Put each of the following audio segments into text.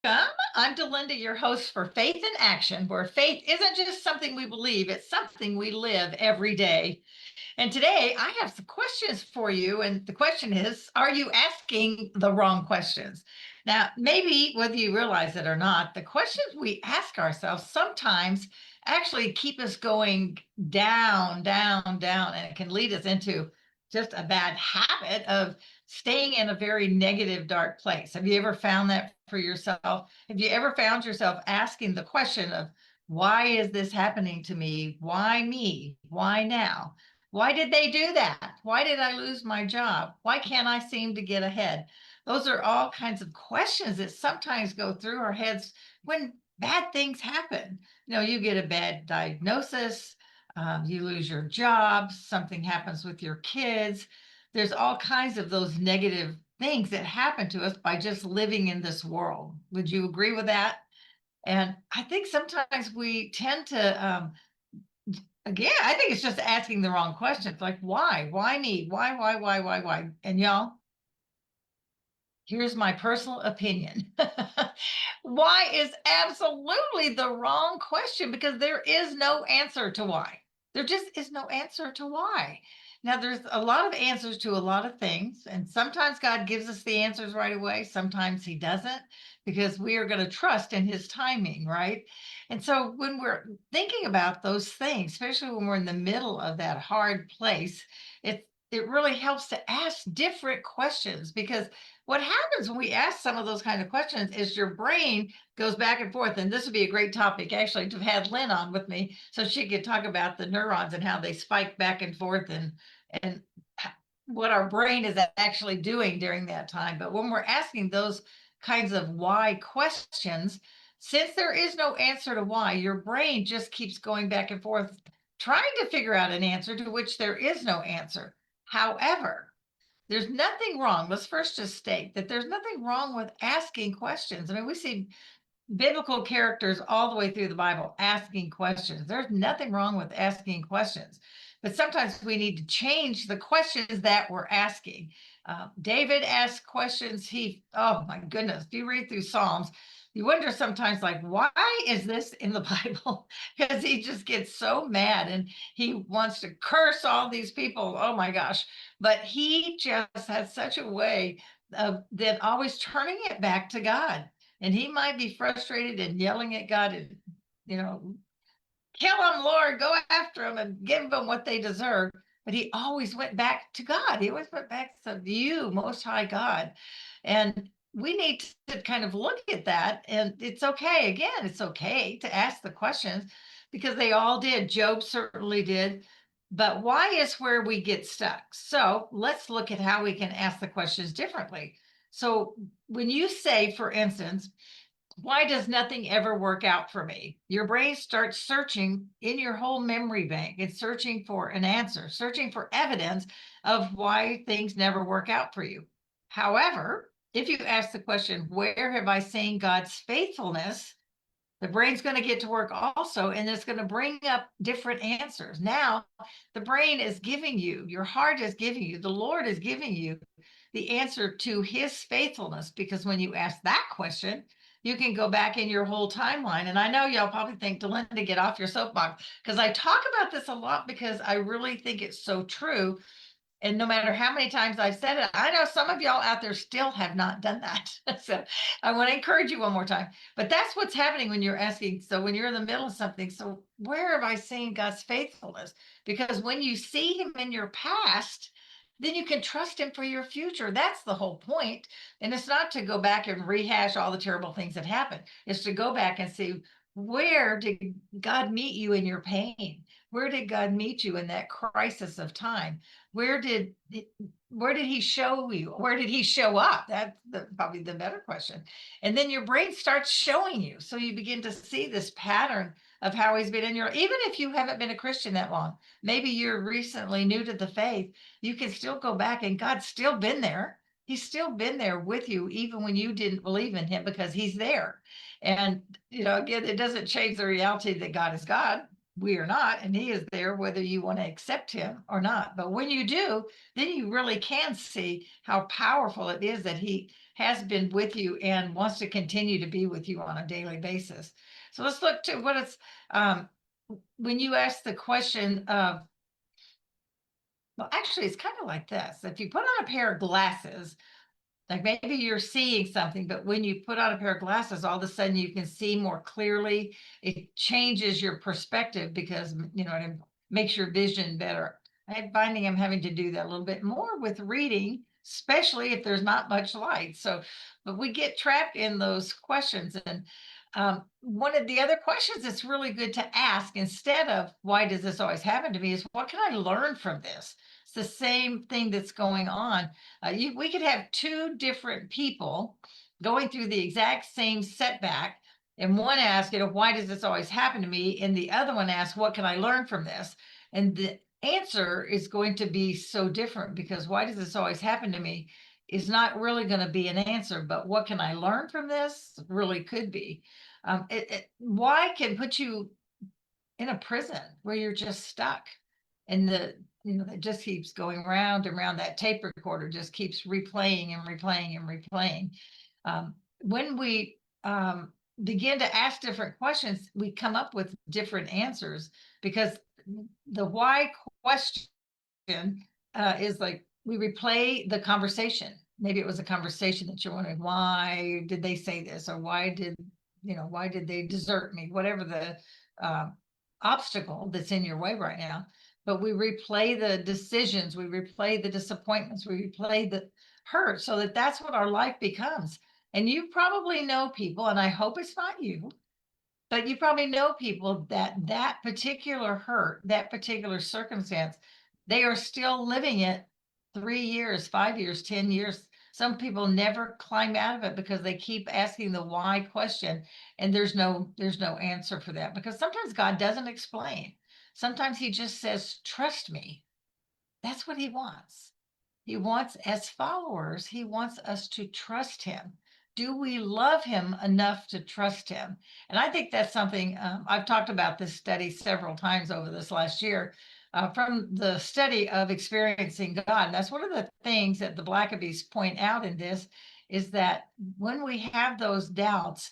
I'm Delinda, your host for Faith in Action, where faith isn't just something we believe, it's something we live every day. And today I have some questions for you. And the question is, are you asking the wrong questions? Now, maybe whether you realize it or not, the questions we ask ourselves sometimes actually keep us going down, down, down, and it can lead us into just a bad habit of staying in a very negative, dark place. Have you ever found that for yourself? Have you ever found yourself asking the question of, why is this happening to me? Why me? Why now? Why did they do that? Why did I lose my job? Why can't I seem to get ahead? Those are all kinds of questions that sometimes go through our heads when bad things happen. You get a bad diagnosis, you lose your job, something happens with your kids. There's all kinds of those negative things that happen to us by just living in this world. Would you agree with that? And I think sometimes we tend to again, I think it's just asking the wrong questions. Like, why? Why me? Why? And y'all, here's my personal opinion. Why is absolutely the wrong question because there is no answer to why. There just is no answer to why. Now, there's a lot of answers to a lot of things, and sometimes God gives us the answers right away. Sometimes He doesn't, because we are going to trust in His timing, right? And so, when we're thinking about those things, especially when we're in the middle of that hard place, it really helps to ask different questions, because what happens when we ask some of those kind of questions is your brain goes back and forth. And this would be a great topic actually to have had Lynn on with me so she could talk about the neurons and how they spike back and forth, and what our brain is actually doing during that time. But when we're asking those kinds of why questions, since there is no answer to why, your brain just keeps going back and forth trying to figure out an answer to which there is no answer. However, there's nothing wrong. Let's first just state that there's nothing wrong with asking questions. I mean, we see biblical characters all the way through the Bible asking questions. There's nothing wrong with asking questions, but sometimes we need to change the questions that we're asking. David asked questions. Oh my goodness, if you read through Psalms, you wonder sometimes, like, why is this in the Bible? Because he just gets so mad and he wants to curse all these people. Oh my gosh. But he just has such a way of then always turning it back to God, and he might be frustrated and yelling at God and, you know, kill them, Lord, go after them and give them what they deserve. But he always went back to God. He always went back to you, Most High God. And we need to kind of look at that. And it's okay. Again, it's okay to ask the questions because they all did. Job certainly did. But why is where we get stuck. So let's look at how we can ask the questions differently. So when you say, for instance, why does nothing ever work out for me? Your brain starts searching in your whole memory bank. It's searching for an answer, searching for evidence of why things never work out for you. However, if you ask the question, where have I seen God's faithfulness? The brain's going to get to work also, and it's going to bring up different answers. Now, the brain is giving you, your heart is giving you, the Lord is giving you the answer to His faithfulness, because when you ask that question, you can go back in your whole timeline. And I know y'all probably think, Delinda, get off your soapbox, because I talk about this a lot because I really think it's so true. And no matter how many times I've said it, I know some of y'all out there still have not done that. So I want to encourage you one more time. But that's what's happening when you're asking. So when you're in the middle of something, so where have I seen God's faithfulness? Because when you see Him in your past, then you can trust Him for your future. That's the whole point. And it's not to go back and rehash all the terrible things that happened. It's to go back and see, where did God meet you in your pain? Where did God meet you in that crisis of time? Where did where did He show you? Where did He show up? That's probably the better question. And then your brain starts showing you. So you begin to see this pattern of how He's been in your, even if you haven't been a Christian that long, maybe you're recently new to the faith, you can still go back and God's still been there. He's still been there with you, even when you didn't believe in Him, because He's there. And, again, it doesn't change the reality that God is God. We are not, and He is there whether you want to accept Him or not. But when you do, then you really can see how powerful it is that He has been with you and wants to continue to be with you on a daily basis. So let's look to what it's, when you ask the question of, well, actually, it's kind of like this. If you put on a pair of glasses, like maybe you're seeing something, but when you put on a pair of glasses, all of a sudden you can see more clearly. It changes your perspective because, it makes your vision better. I'm finding I'm having to do that a little bit more with reading, especially if there's not much light. So, but we get trapped in those questions. And one of the other questions that's really good to ask instead of why does this always happen to me is what can I learn from this? It's the same thing that's going on. We could have two different people going through the exact same setback, and one asks, why does this always happen to me? And the other one asks, what can I learn from this? And the answer is going to be so different because why does this always happen to me is not really going to be an answer, but what can I learn from this really could be. Why can put you in a prison where you're just stuck and it just keeps going round and round. That tape recorder just keeps replaying and replaying and replaying. When we begin to ask different questions, we come up with different answers because the why question is like we replay the conversation. Maybe it was a conversation that you're wondering, why did they say this? Or why did they desert me? Whatever the obstacle that's in your way right now. But we replay the decisions, we replay the disappointments, we replay the hurt so that that's what our life becomes. And you probably know people, and I hope it's not you, but you probably know people that particular hurt, that particular circumstance, they are still living it 3 years, 5 years, 10 years. Some people never climb out of it because they keep asking the why question, and there's no answer for that because sometimes God doesn't explain. Sometimes he just says, trust me. That's what he wants. He wants, as followers, he wants us to trust him. Do we love him enough to trust him? And I think that's something I've talked about this study several times over this last year from the study of experiencing God. And that's one of the things that the Blackabees point out in this is that when we have those doubts,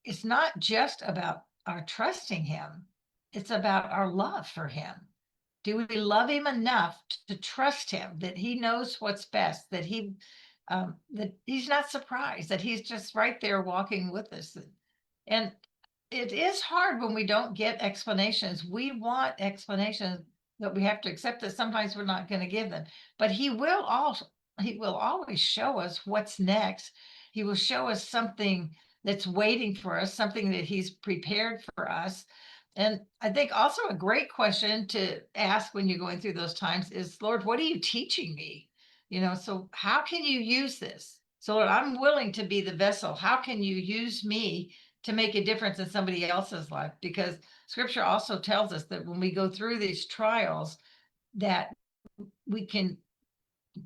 it's not just about our trusting him, it's about our love for him. Do we love him enough to trust him that he knows what's best, that he's not surprised, that he's just right there walking with us? And it is hard when we don't get explanations. We want explanations, but we have to accept that sometimes we're not going to give them. But he will always show us what's next. He will show us something that's waiting for us, something that he's prepared for us. And I think also a great question to ask when you're going through those times is, Lord, what are you teaching me? So how can you use this? So Lord, I'm willing to be the vessel. How can you use me to make a difference in somebody else's life? Because scripture also tells us that when we go through these trials, that we can,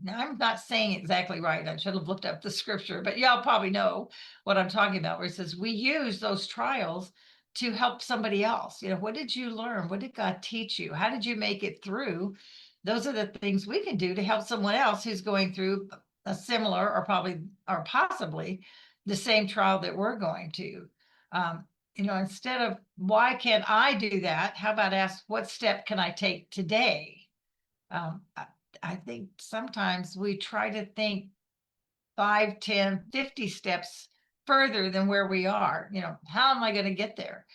now I'm not saying exactly right. I should have looked up the scripture, but y'all probably know what I'm talking about, where it says we use those trials to help somebody else. What did you learn? What did God teach you? How did you make it through? Those are the things we can do to help someone else who's going through a similar or possibly the same trial that we're going to. Instead of why can't I do that? How about ask what step can I take today? I think sometimes we try to think 5, 10, 50 steps further than where we are. How am I going to get there?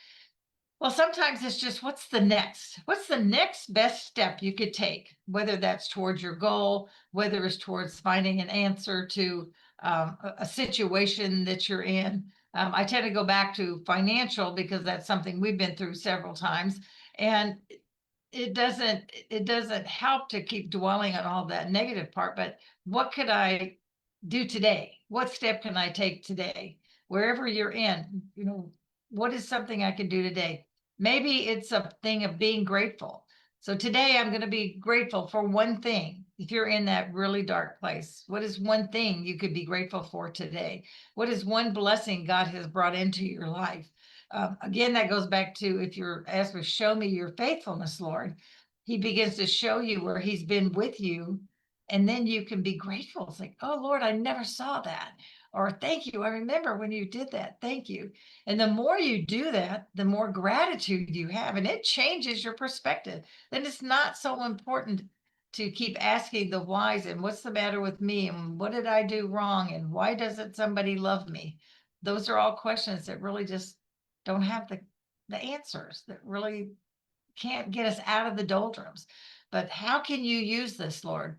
Well, sometimes it's just what's the next best step you could take, whether that's towards your goal, whether it's towards finding an answer to a situation that you're in. I tend to go back to financial because that's something we've been through several times. And it doesn't help to keep dwelling on all that negative part, but what could I do today? What step can I take today? Wherever you're in, what is something I can do today? Maybe it's a thing of being grateful. So today I'm going to be grateful for one thing. If you're in that really dark place, what is one thing you could be grateful for today? What is one blessing God has brought into your life? Again, that goes back to if you're asked to show me your faithfulness, Lord, he begins to show you where he's been with you. And then you can be grateful. It's like, oh, Lord, I never saw that. or thank you. I remember when you did that. Thank you. And the more you do that, the more gratitude you have, and it changes your perspective. Then it's not so important to keep asking the whys and what's the matter with me and what did I do wrong and why doesn't somebody love me? Those are all questions that really just don't have the answers, that really can't get us out of the doldrums. But how can you use this, Lord?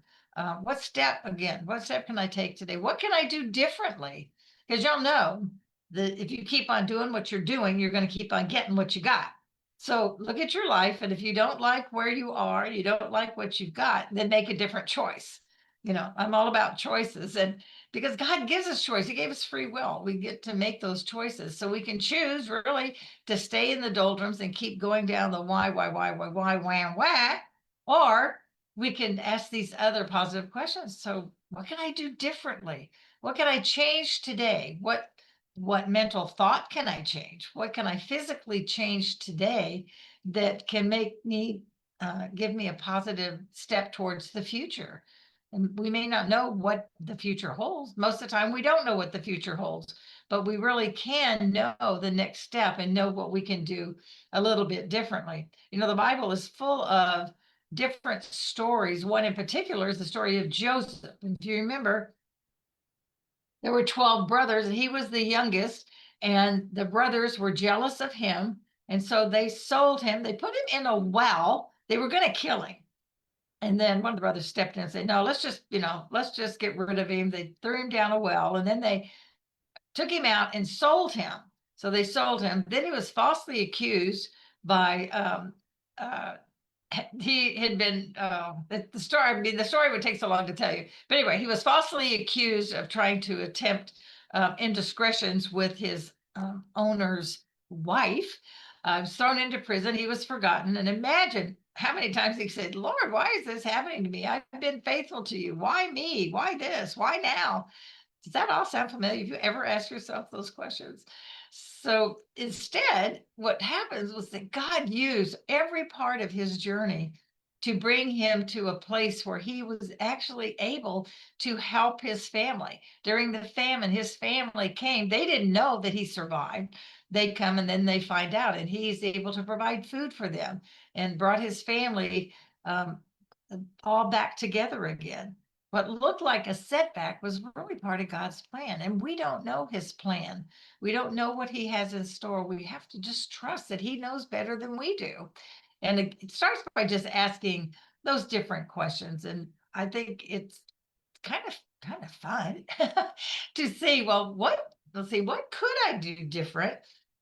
What step can I take today? What can I do differently? Because you'll know that if you keep on doing what you're doing, you're going to keep on getting what you got. So look at your life. And if you don't like where you are, you don't like what you've got, then make a different choice. I'm all about choices. And because God gives us choice, He gave us free will. We get to make those choices. So we can choose really to stay in the doldrums and keep going down the why, or we can ask these other positive questions. So what can I do differently? What can I change today? What mental thought can I change? What can I physically change today that can make me give me a positive step towards the future? And we may not know what the future holds. Most of the time, we don't know what the future holds, but we really can know the next step and know what we can do a little bit differently. The Bible is full of different stories. One in particular is the story of Joseph. And if you remember, there were 12 brothers, and he was the youngest, and the brothers were jealous of him. And so they sold him, they put him in a well. They were going to kill him. And then one of the brothers stepped in and said, no, let's just get rid of him. They threw him down a well, and then they took him out and sold him. So they sold him. Then he was falsely accused by he had been the story would take so long to tell you, but anyway, he was falsely accused of trying to attempt indiscretions with his owner's wife. Was thrown into prison. He was forgotten, and imagine how many times he said, Lord, why is this happening to me? I've been faithful to you. Why me? Why this? Why now? Does that all sound familiar? Have you ever asked yourself those questions? So instead, what happens was that God used every part of his journey to bring him to a place where he was actually able to help his family. During the famine, his family came. They didn't know that he survived. They come and then they find out, and he's able to provide food for them and brought his family um, all back together again. What looked like a setback was really part of God's plan. And we don't know his plan. We don't know what he has in store. We have to just trust that he knows better than we do. And it starts by just asking those different questions. And I think it's kind of fun to see, well, let's see, what could I do different?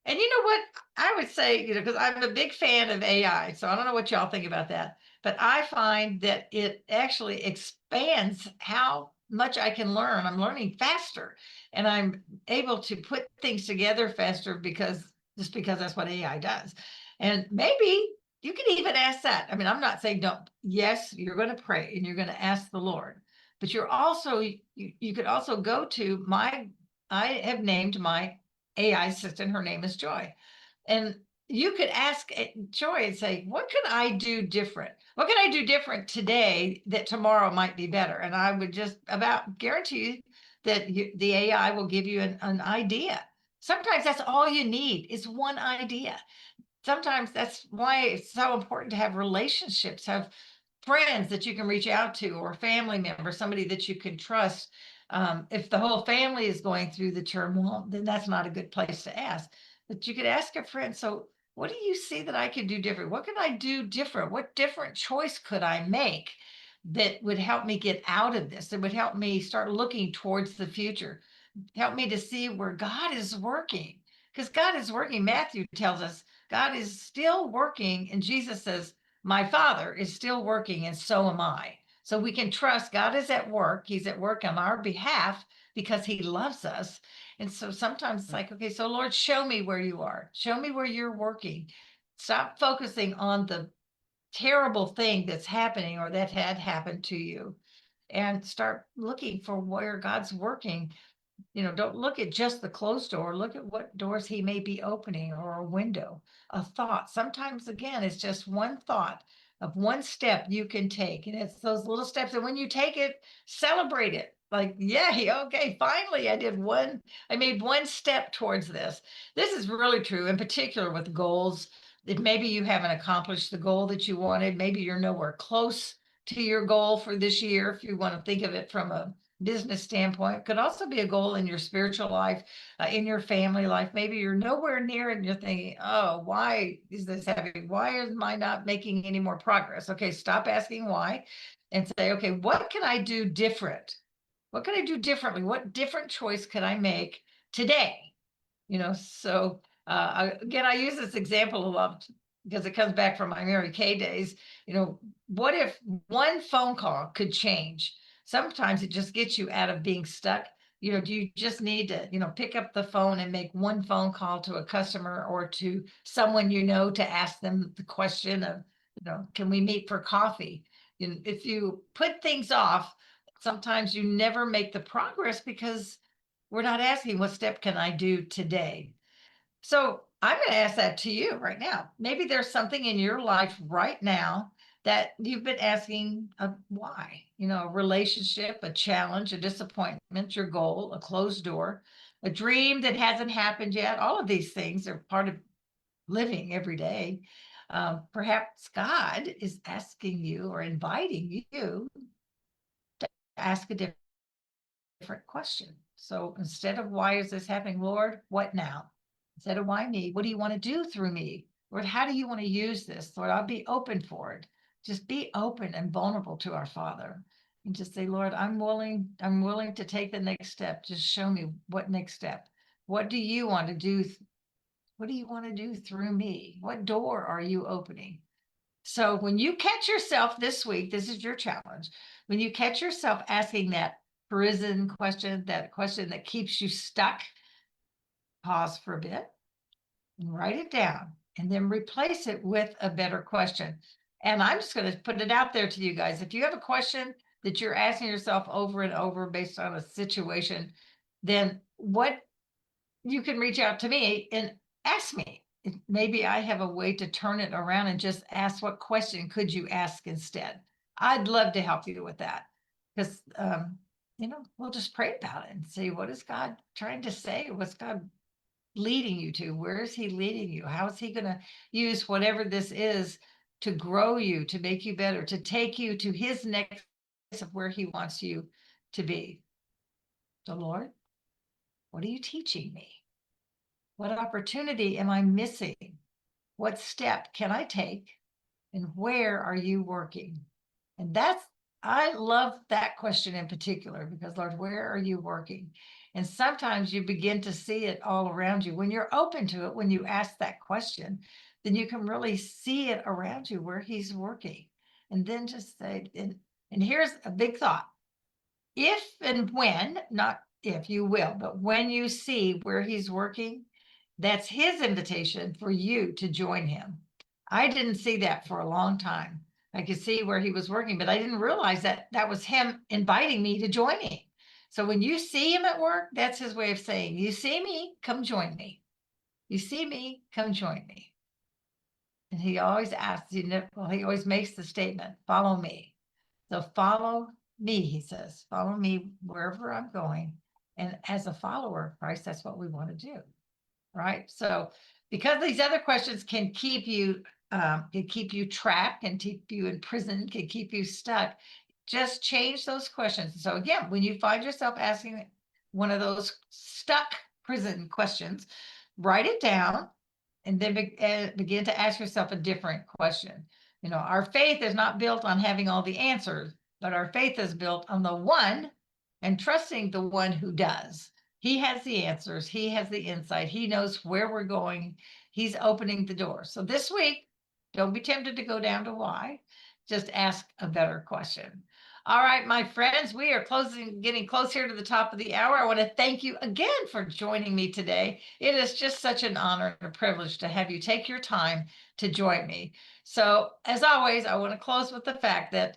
And you know what? I would say, because I'm a big fan of AI, so I don't know what y'all think about that, but I find that it actually expands how much I can learn. I'm learning faster, and I'm able to put things together faster because that's what AI does. And maybe you can even ask that. I mean, I'm not saying don't. Yes, you're going to pray and you're going to ask the Lord, but you could also go to I have named my AI assistant, her name is Joy. And you could ask Joy and say, what can I do different? What can I do different today that tomorrow might be better? And I would just about guarantee you that the AI will give you an idea. Sometimes that's all you need is one idea. Sometimes that's why it's so important to have relationships, have friends that you can reach out to, or a family member, somebody that you can trust. If the whole family is going through the turmoil, then that's not a good place to ask. But you could ask a friend, so what do you see that I could do different? What can I do different? What different choice could I make that would help me get out of this? That would help me start looking towards the future, help me to see where God is working. Because God is working. Matthew tells us God is still working, and Jesus says, my Father is still working, and so am I. So we can trust God is at work. He's at work on our behalf because he loves us. And so sometimes it's like, okay, so Lord, show me where you are. Show me where you're working. Stop focusing on the terrible thing that's happening or that had happened to you, and start looking for where God's working. Don't look at just the closed door. Look at what doors he may be opening, or a window, a thought. Sometimes, again, it's just one thought of one step you can take. And it's those little steps. And when you take it, celebrate it. like, yay, okay, finally I made one step towards this. This is really true, in particular with goals. If maybe you haven't accomplished the goal that you wanted, maybe you're nowhere close to your goal for this year, if you want to think of it from a business standpoint. It could also be a goal in your spiritual life, in your family life. Maybe you're nowhere near it and you're thinking, oh, why is this happening? Why am I not making any more progress? Okay, stop asking why and say, okay, what can I do different? What can I do differently? What different choice can I make today? So again, I use this example a lot because it comes back from my Mary Kay days. What if one phone call could change? Sometimes it just gets you out of being stuck. Do you just need to, pick up the phone and make one phone call to a customer or to someone to ask them the question of, can we meet for coffee? If you put things off, sometimes you never make the progress because we're not asking what step can I do today? So I'm going to ask that to you right now. Maybe there's something in your life right now that you've been asking why, a relationship, a challenge, a disappointment, your goal, a closed door, a dream that hasn't happened yet. All of these things are part of living every day. Perhaps God is asking you or inviting you to ask a different question. So instead of why is this happening, Lord, what now? Instead of why me, what do you want to do through me? Lord, how do you want to use this? Lord, I'll be open for it. Just be open and vulnerable to our Father. And just say, Lord, I'm willing to take the next step. Just show me what next step. What do you want to do? What do you want to do through me? What door are you opening? So when you catch yourself this week, this is your challenge. When you catch yourself asking that prison question, that question that keeps you stuck, pause for a bit and write it down and then replace it with a better question. And I'm just going to put it out there to you guys. If you have a question that you're asking yourself over and over based on a situation, then what you can reach out to me and ask me. Maybe I have a way to turn it around and just ask what question could you ask instead. I'd love to help you with that because we'll just pray about it and see what is God trying to say. What's God leading you to? Where is He leading you? How is He going to use whatever this is to grow you, to make you better, to take you to His next place of where He wants you to be? So, Lord, what are you teaching me? What opportunity am I missing? What step can I take? And where are you working? And I love that question in particular because, Lord, where are you working? And sometimes you begin to see it all around you. When you're open to it, when you ask that question, then you can really see it around you where He's working. And then just say, and here's a big thought. If and when, not if you will, but when you see where He's working, that's His invitation for you to join Him. I didn't see that for a long time. I could see where He was working, but I didn't realize that that was Him inviting me to join Him. So when you see Him at work, that's His way of saying, you see me, come join me. You see me, come join me. And He always asks, He always makes the statement, follow me. So follow me, He says, follow me wherever I'm going. And as a follower of Christ, that's what we want to do. Right. So because these other questions can keep you trapped, can keep you in prison, can keep you stuck, just change those questions. So again, when you find yourself asking one of those stuck prison questions, write it down and then begin to ask yourself a different question. Our faith is not built on having all the answers, but our faith is built on the one and trusting the one who does. He has the answers. He has the insight. He knows where we're going. He's opening the door. So this week, don't be tempted to go down to why. Just ask a better question. All right, my friends, we are getting close here to the top of the hour. I want to thank you again for joining me today. It is just such an honor and a privilege to have you take your time to join me. So as always, I want to close with the fact that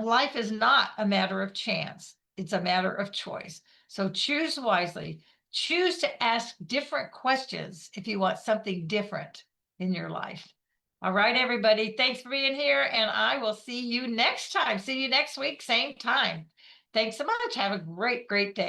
life is not a matter of chance. It's a matter of choice. So choose wisely. Choose to ask different questions if you want something different in your life. All right, everybody. Thanks for being here. And I will see you next time. See you next week, same time. Thanks so much. Have a great, great day.